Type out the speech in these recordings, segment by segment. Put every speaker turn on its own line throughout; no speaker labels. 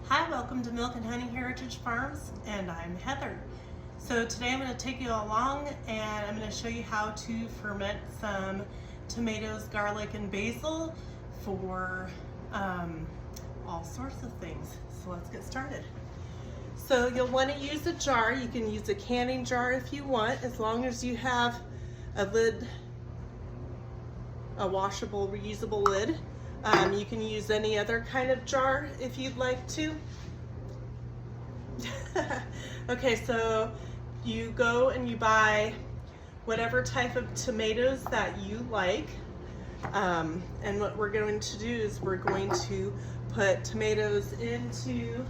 Hi, welcome to Milk and Honey Heritage Farms, and I'm Heather. So today I'm going to take you along and I'm going to show you how to ferment some tomatoes, garlic, and basil for all sorts of things. So let's get started. So you'll want to use a jar. You can use a canning jar if you want, as long as you have a lid, a washable, reusable lid. You can use any other kind of jar if you'd like to. Okay, so you go and you buy whatever type of tomatoes that you like. And what we're going to do is we're going to put tomatoes into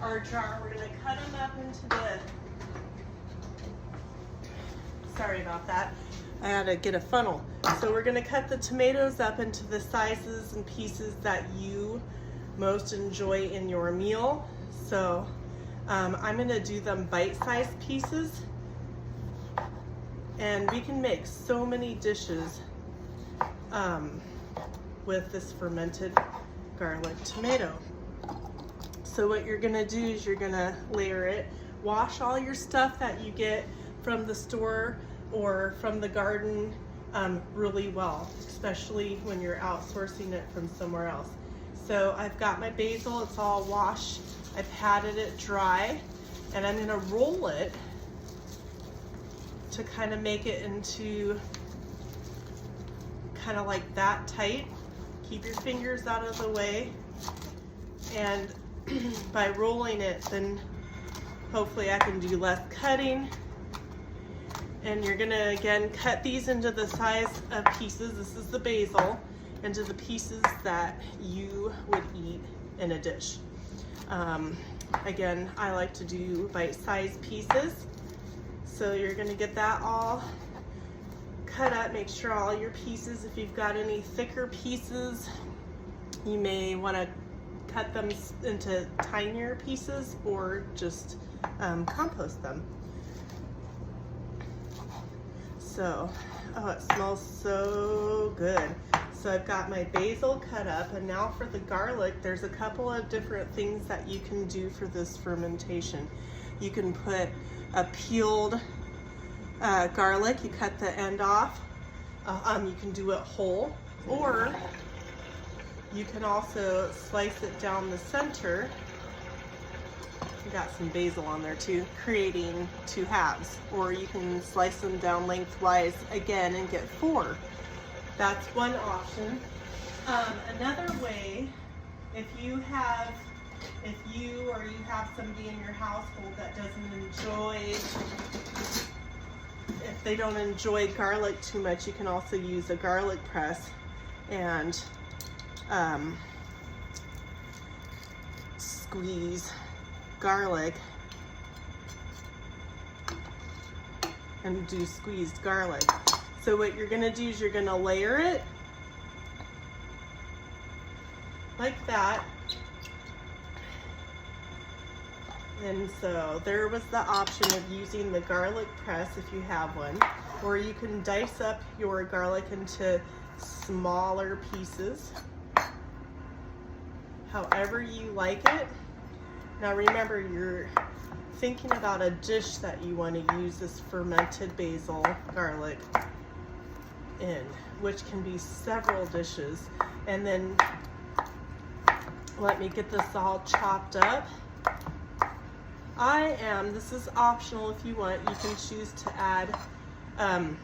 our jar. We're going to cut them up into sorry about that. I had to get a funnel. So we're gonna cut the tomatoes up into the sizes and pieces that you most enjoy in your meal. So I'm gonna do them bite-sized pieces. And we can make so many dishes with this fermented garlic tomato. So what you're gonna do is you're gonna layer it. Wash all your stuff that you get from the store or from the garden really well, especially when you're outsourcing it from somewhere else. So I've got my basil, it's all washed. I patted it dry, and I'm gonna roll it to kind of make it into kind of like that tight. Keep your fingers out of the way, and by rolling it, then hopefully I can do less cutting. And you're gonna, again, cut these into the size of pieces. This is the basil, into the pieces that you would eat in a dish. Again, I like to do bite-sized pieces. So you're gonna get that all cut up. Make sure all your pieces, if you've got any thicker pieces, you may wanna cut them into tinier pieces or just compost them. So, oh, it smells so good. So I've got my basil cut up, and now for the garlic, there's a couple of different things that you can do for this fermentation. You can put a peeled garlic, you cut the end off. You can do it whole, or you can also slice it down the center. Got some basil on there too, creating two halves, or you can slice them down lengthwise again and get four. That's one option. Another way, if you have somebody in your household that if they don't enjoy garlic too much, you can also use a garlic press and squeeze garlic and do squeezed garlic. So what you're gonna do is you're gonna layer it like that. And so there was the option of using the garlic press if you have one, or you can dice up your garlic into smaller pieces, however you like it. Now remember, you're thinking about a dish that you want to use this fermented basil garlic in, which can be several dishes. And then let me get this all chopped up. This is optional if you want. You can choose to add an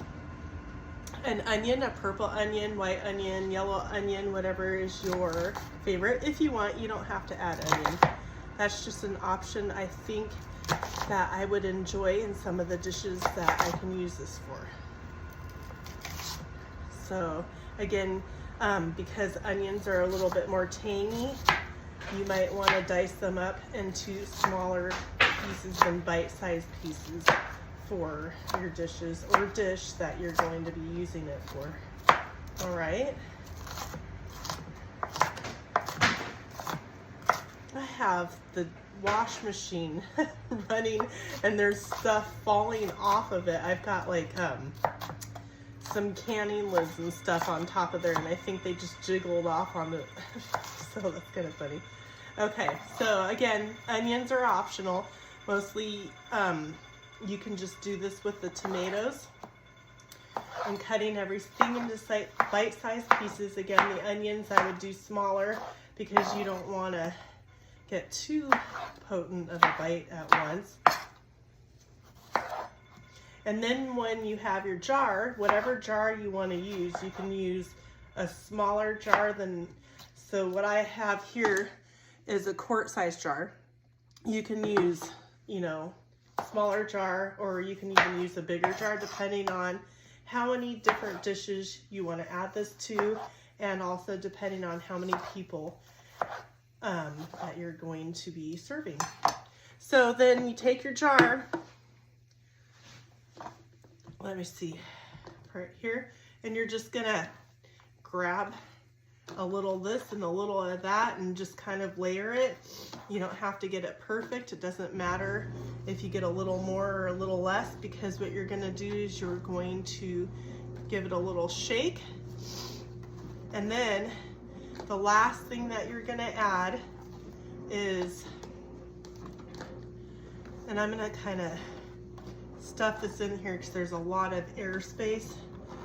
onion, a purple onion, white onion, yellow onion, whatever is your favorite. If you want, you don't have to add onion. That's just an option I think that I would enjoy in some of the dishes that I can use this for. So again, because onions are a little bit more tangy, you might want to dice them up into smaller pieces than bite-sized pieces for your dishes or dish that you're going to be using it for. All right. I have the wash machine running and there's stuff falling off of it. I've got like some canning lids and stuff on top of there, and I think they just jiggled off on it. So that's kind of funny. Okay, so again, onions are optional. Mostly, you can just do this with the tomatoes. I'm cutting everything into bite-sized pieces. Again, the onions I would do smaller because you don't want to get too potent of a bite at once. And then when you have your jar, whatever jar you want to use, you can use a smaller jar than, so what I have here is a quart-size jar. You can use, you know, smaller jar, or you can even use a bigger jar depending on how many different dishes you want to add this to, and also depending on how many people that you're going to be serving. So then you take your jar, let me see, right here, and you're just gonna grab a little of this and a little of that and just kind of layer it. You don't have to get it perfect. It doesn't matter if you get a little more or a little less, because what you're gonna do is you're going to give it a little shake. And then the last thing that you're gonna add is, and I'm gonna kind of stuff this in here because there's a lot of air space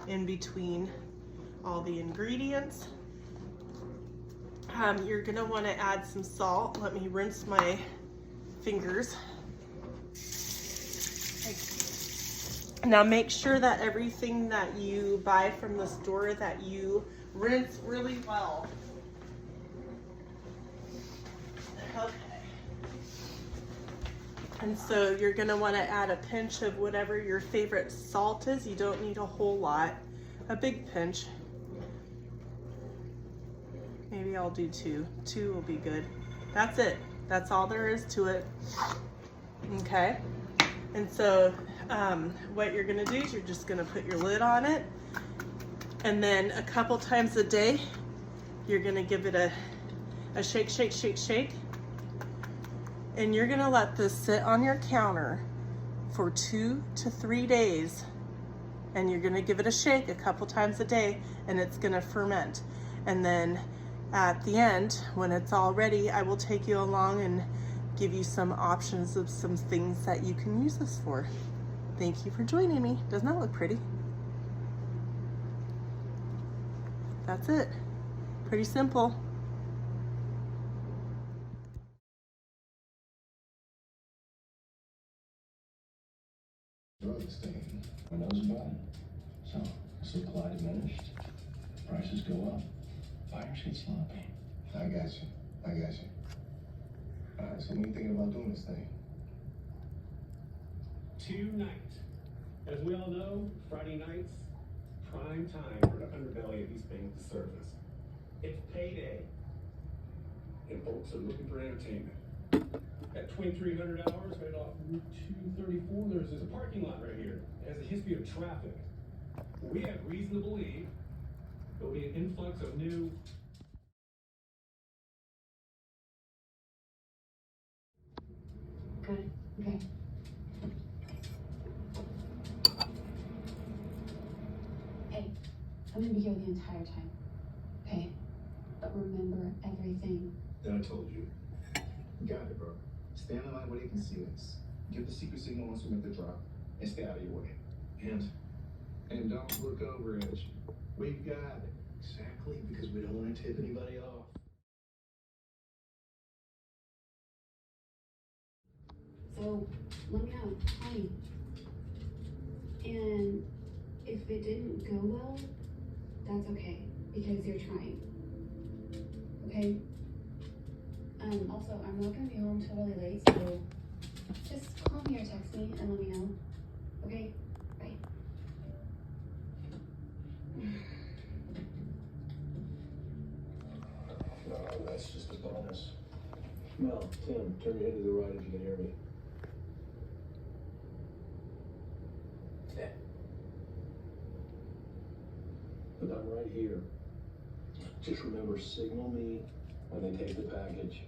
in between all the ingredients. You're gonna want to add some salt. Let me rinse my fingers. Now make sure that everything that you buy from the store that you rinse really well. Okay. And so you're gonna want to add a pinch of whatever your favorite salt is. You don't need a whole lot, a big pinch. Maybe I'll do two. Two will be good. That's it. That's all there is to it. Okay. And so what you're gonna do is you're just gonna put your lid on it, and then a couple times a day you're gonna give it a shake, shake, shake, shake, and you're gonna let this sit on your counter for 2 to 3 days, and you're gonna give it a shake a couple times a day, and it's gonna ferment. And then at the end, when it's all ready, I will take you along and give you some options of some things that you can use this for. Thank you for joining me. Doesn't that look pretty? That's it. Pretty simple.
Drugs thing. Windows bad. So supply diminished. Prices go up. Buyers get sloppy. I got you. Alright, so when you thinking about doing this thing?
Tonight. As we all know, Friday nights, prime time for the underbelly of East Bank to surface. It's payday, and folks are looking for entertainment. At $2,300 right off Route 234, there's a parking lot right here. It has a history of traffic. We have reason to believe there'll be an influx of new...
Good. Okay. Hey, I'm gonna be here the entire time. Okay? But remember everything.
Then I told you. Got it, bro. Stay in the line where they can see us. Give the secret signal once we make the drop, and stay out of your way. And don't look over at you. We got it. Exactly, because we don't want to tip anybody off.
So, let me know. Fine. And if it didn't go well, that's okay, because you're trying. Okay? Also, I'm not gonna be home till really late, so just call me or text me and let me know. Okay? Bye.
No, that's just a bonus. Mel, Tim, turn your head to the right if you can hear me. Yeah. But I'm right here. Just remember, signal me when they take the package.